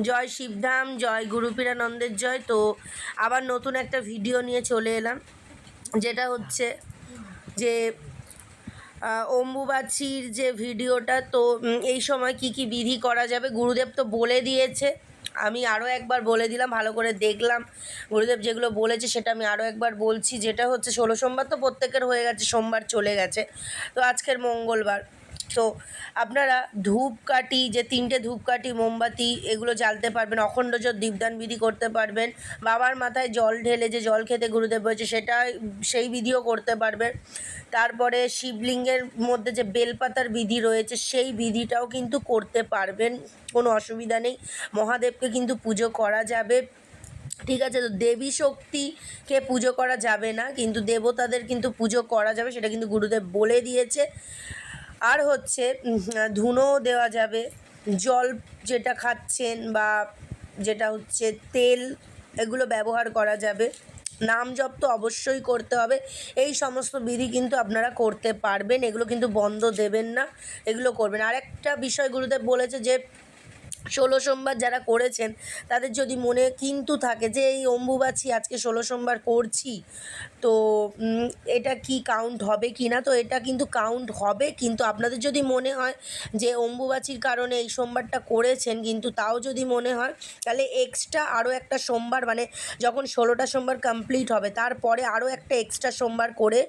জয় শিবধাম, জয় গুরুপীরানন্দের জয়। তো আবার নতুন একটা ভিডিও নিয়ে চলে এলাম, যেটা হচ্ছে যে অম্বুবাচীর যে ভিডিওটা। তো এই সময় কি কি বিধি করা যাবে গুরুদেব তো বলে দিয়েছে, আমি আরও একবার বলে দিলাম, ভালো করে দেখলাম গুরুদেব যেগুলো বলেছে সেটা আমি আরও একবার বলছি। যেটা হচ্ছে 16 সোমবার তো প্রত্যেকের হয়ে গেছে, সোমবার চলে গেছে, তো আজকের মঙ্গলবার। তো আপনারা ধূপকাঠি, যে 3টে ধূপকাঠি, মোমবাতি এগুলো জ্বালতে পারবেন, অখণ্ড জোত দীপদান বিধি করতে পারবেন, বাবার মাথায় জল ঢেলে যে জল খেতে গুরুদেব বলেছে সেটা, সেই বিধিও করতে পারবেন। তারপরে শিবলিঙ্গের মধ্যে যে বেলপাতার বিধি রয়েছে সেই বিধিটাও কিন্তু করতে পারবেন, কোনো অসুবিধা নেই। মহাদেবকে কিন্তু পুজো করা যাবে, ঠিক আছে। তো দেবী শক্তিকে পুজো করা যাবে না, কিন্তু দেবতাদের কিন্তু পুজো করা যাবে, সেটা কিন্তু গুরুদেব বলে দিয়েছে। আর হচ্ছে ধুনো দেওয়া যাবে, জল যেটা খাচ্ছেন বা যেটা হচ্ছে তেল, এগুলো ব্যবহার করা যাবে। নাম জপ তো অবশ্যই করতে হবে। এই সমস্ত বিধি কিন্তু আপনারা করতে পারবেন, এগুলো কিন্তু বন্ধ দেবেন না, এগুলো করবেন। আরেকটা বিষয় গুরুদেব বলেছে যে 16 সোমবার যারা করেছেন তাদের যদি মনে কিন্তু থাকে যে এই অম্বুবাচী আজকে 16 সোমবার করছি, তো এটা কি কাউন্ট হবে কি না, তো এটা কিন্তু কাউন্ট হবে। কিন্তু আপনাদের যদি মনে হয় যে অম্বুবাচীর কারণে এই সোমবারটা করেছেন, কিন্তু তাও যদি মনে হয় তাহলে এক্সট্রা আরও একটা সোমবার, মানে যখন 16টা সোমবার কমপ্লিট হবে তারপরে আরও একটা এক্সট্রা সোমবার করে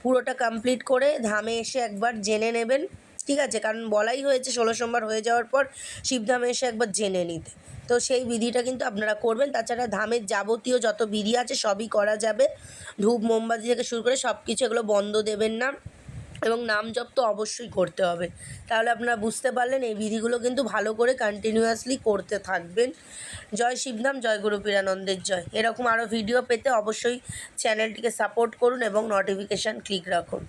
পুরোটা কমপ্লিট করে ধামে এসে একবার জেনে নেবেন, ঠিক আছে। কারণ বলাই হয়েছে 16 সোমবার হয়ে যাওয়ার পর শিবধামে এসে একবার জেনে নিতে। তো সেই বিধিটা কিন্তু আপনারা করবেন। তাছাড়া ধামের যাবতীয় যত বিধি আছে সবই করা যাবে, ধূপ মোমবাতি থেকে শুরু করে সব কিছু, এগুলো বন্ধ দেবেন না। এবং নাম জপ তো অবশ্যই করতে হবে। তাহলে আপনারা বুঝতে পারলেন, এই বিধিগুলো কিন্তু ভালো করে কন্টিনিউয়াসলি করতে থাকবেন। জয় শিবধাম, জয় গুরুপীরানন্দের জয়। এরকম আরও ভিডিও পেতে অবশ্যই চ্যানেলটিকে সাপোর্ট করুন এবং নোটিফিকেশান ক্লিক রাখুন।